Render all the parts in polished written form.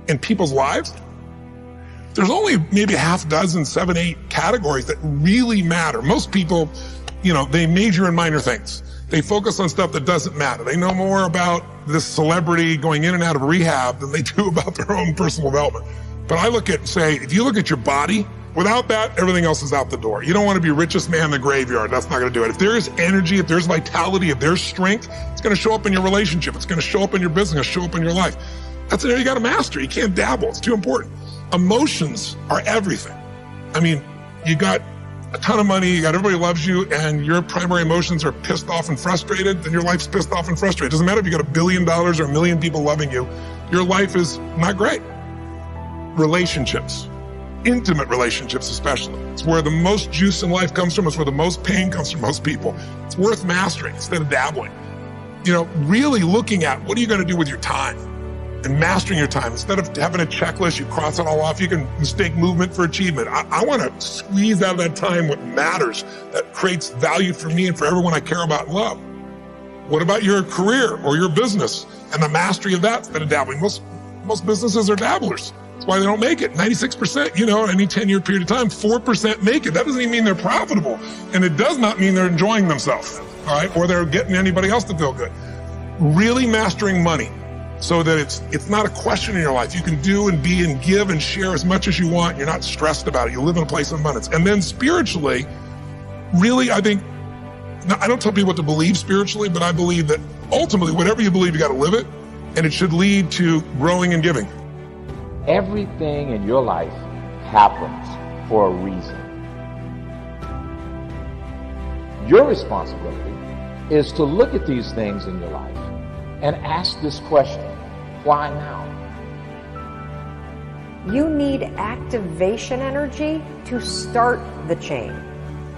in people's lives, there's only maybe a half dozen, 7, 8 categories that really matter. Most people, they major in minor things. They focus on stuff that doesn't matter. They know more about this celebrity going in and out of rehab than they do about their own personal development. But I look at and say, if you look at your body, without that, everything else is out the door. You don't want to be richest man in the graveyard. That's not going to do it. If there is energy, if there's vitality, if there's strength, it's going to show up in your relationship. It's going to show up in your business, show up in your life. That's an area you got to master. You can't dabble. It's too important. Emotions are everything. I mean, you got a ton of money, you got everybody loves you, and your primary emotions are pissed off and frustrated, then your life's pissed off and frustrated. It doesn't matter if you got $1 billion or 1 million people loving you, your life is not great. Relationships, intimate relationships especially. It's where the most juice in life comes from. It's where the most pain comes from most people. It's worth mastering instead of dabbling. Really looking at what are you going to do with your time and mastering your time. Instead of having a checklist, you cross it all off. You can mistake movement for achievement. I want to squeeze out of that time what matters, that creates value for me and for everyone I care about and love. What about your career or your business and the mastery of that instead of dabbling? Most businesses are dabblers. That's why they don't make it. 96%, any 10-year period of time, 4% make it. That doesn't even mean they're profitable. And it does not mean they're enjoying themselves, all right? Or they're getting anybody else to feel good. Really mastering money so that it's not a question in your life. You can do and be and give and share as much as you want. You're not stressed about it. You live in a place of abundance. And then spiritually, really, I think, now, I don't tell people what to believe spiritually, but I believe that ultimately, whatever you believe, you got to live it. And it should lead to growing and giving. Everything in your life happens for a reason. Your responsibility is to look at these things in your life and ask this question, why now? You need activation energy to start the change,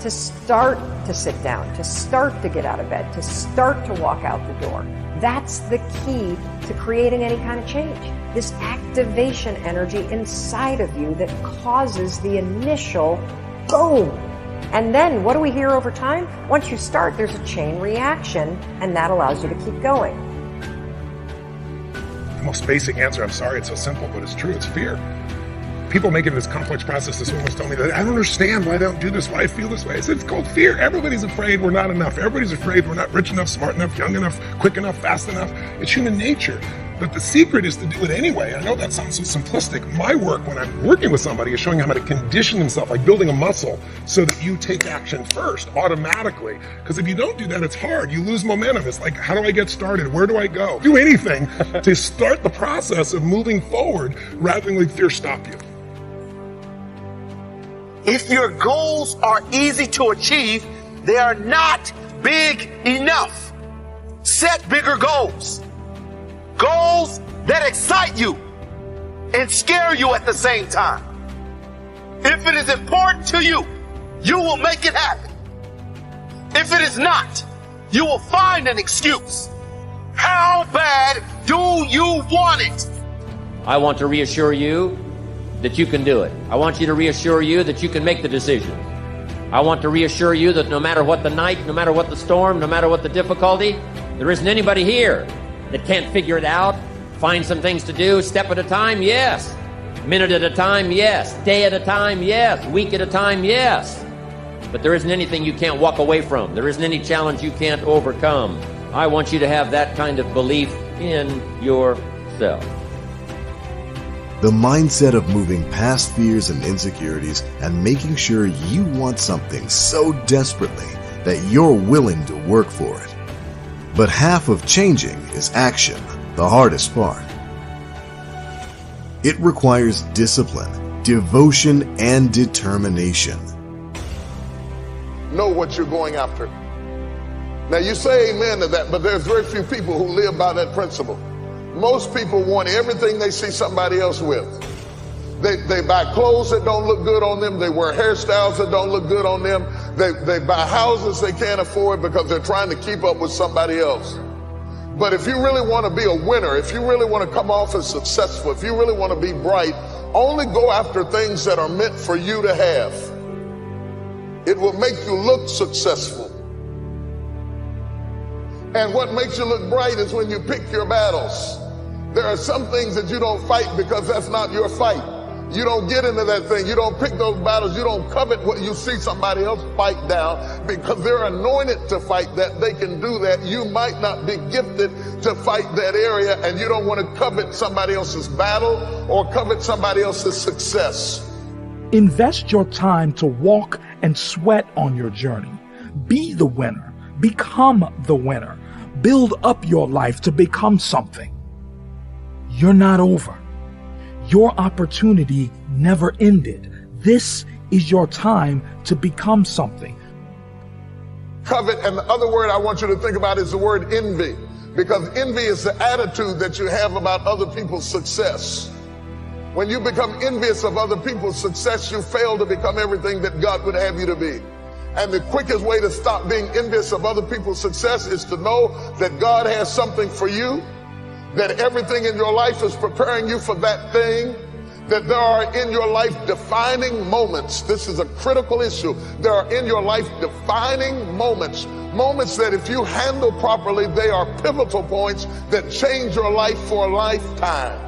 to start to sit down, to start to get out of bed, to start to walk out the door. That's the key to creating any kind of change. This activation energy inside of you that causes the initial boom. And then what do we hear over time? Once you start, there's a chain reaction, and that allows you to keep going. The most basic answer, I'm sorry it's so simple, but it's true, it's fear. People making this complex process, this woman's telling me that I don't understand why I don't do this, why I feel this way. I said, it's called fear. Everybody's afraid we're not enough. Everybody's afraid we're not rich enough, smart enough, young enough, quick enough, fast enough. It's human nature. But the secret is to do it anyway. I know that sounds so simplistic. My work when I'm working with somebody is showing them how to condition themselves, like building a muscle, so that you take action first, automatically. Because if you don't do that, it's hard. You lose momentum. It's like, how do I get started? Where do I go? Do anything to start the process of moving forward rather than let fear stop you. If your goals are easy to achieve, they are not big enough. Set bigger goals. Goals that excite you and scare you at the same time. If it is important to you, you will make it happen. If it is not, you will find an excuse. How bad do you want it? I want to reassure you that you can do it. I want you to reassure you that you can make the decision. I want to reassure you that no matter what the night, no matter what the storm, no matter what the difficulty, there isn't anybody here that can't figure it out, find some things to do, step at a time, yes. Minute at a time, yes. Day at a time, yes. Week at a time, yes. But there isn't anything you can't walk away from. There isn't any challenge you can't overcome. I want you to have that kind of belief in yourself. The mindset of moving past fears and insecurities and making sure you want something so desperately that you're willing to work for it. But half of changing is action, the hardest part. It requires discipline, devotion, and determination. Know what you're going after. Now you say amen to that, but there's very few people who live by that principle. Most people want everything they see somebody else with. They buy clothes that don't look good on them. They wear hairstyles that don't look good on them. They buy houses they can't afford because they're trying to keep up with somebody else. But if you really want to be a winner, if you really want to come off as successful, if you really want to be bright, only go after things that are meant for you to have. It will make you look successful. And what makes you look bright is when you pick your battles. There are some things that you don't fight because that's not your fight. You don't get into that thing. You don't pick those battles. You don't covet what you see somebody else fight down because they're anointed to fight that. They can do that. You might not be gifted to fight that area, and you don't want to covet somebody else's battle or covet somebody else's success. Invest your time to walk and sweat on your journey. Be the winner. Become the winner. Build up your life to become something. You're not over. Your opportunity never ended. This is your time to become something. Covet, and the other word I want you to think about is the word envy, because envy is the attitude that you have about other people's success. When you become envious of other people's success, you fail to become everything that God would have you to be. And the quickest way to stop being envious of other people's success is to know that God has something for you, that everything in your life is preparing you for that thing, that there are in your life defining moments. This is a critical issue. There are in your life defining moments, moments that if you handle properly, they are pivotal points that change your life for a lifetime.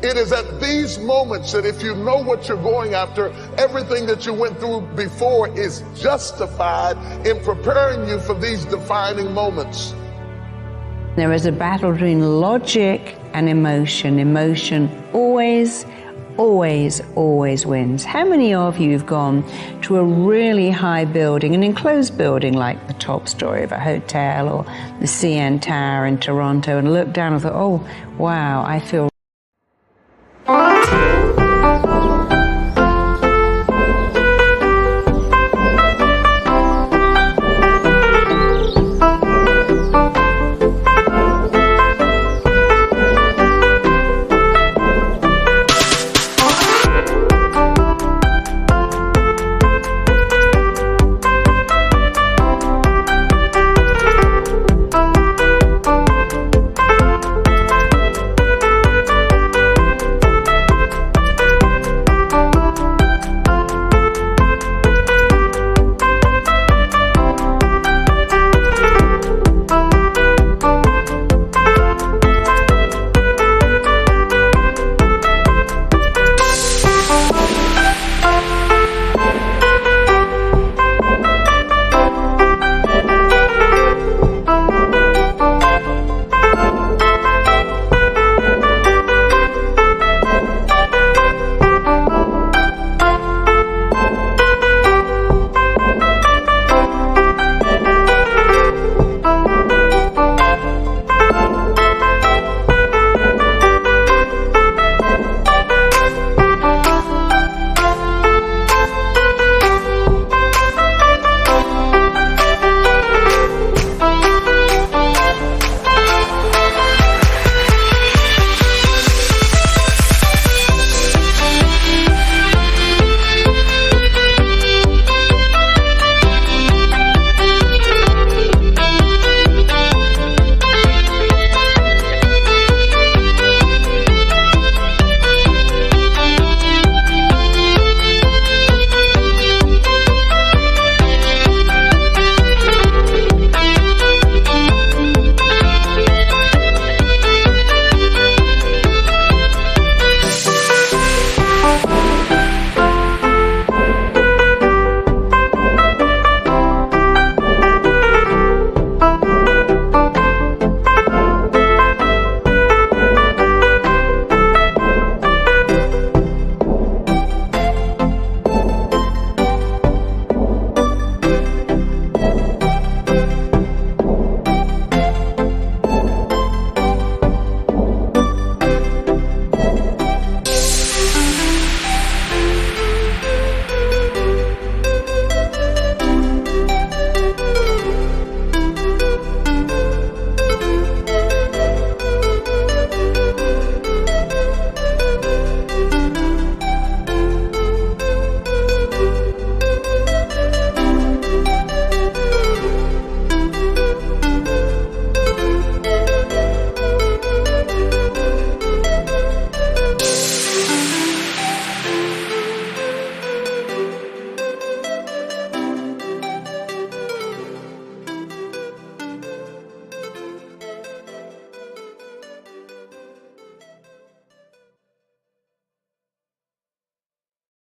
It is at these moments that if you know what you're going after, everything that you went through before is justified in preparing you for these defining moments. There is a battle between logic and emotion. Emotion always wins. How many of you have gone to a really high building, an enclosed building like the top story of a hotel or the CN Tower in Toronto, and looked down and thought, oh, wow, I feel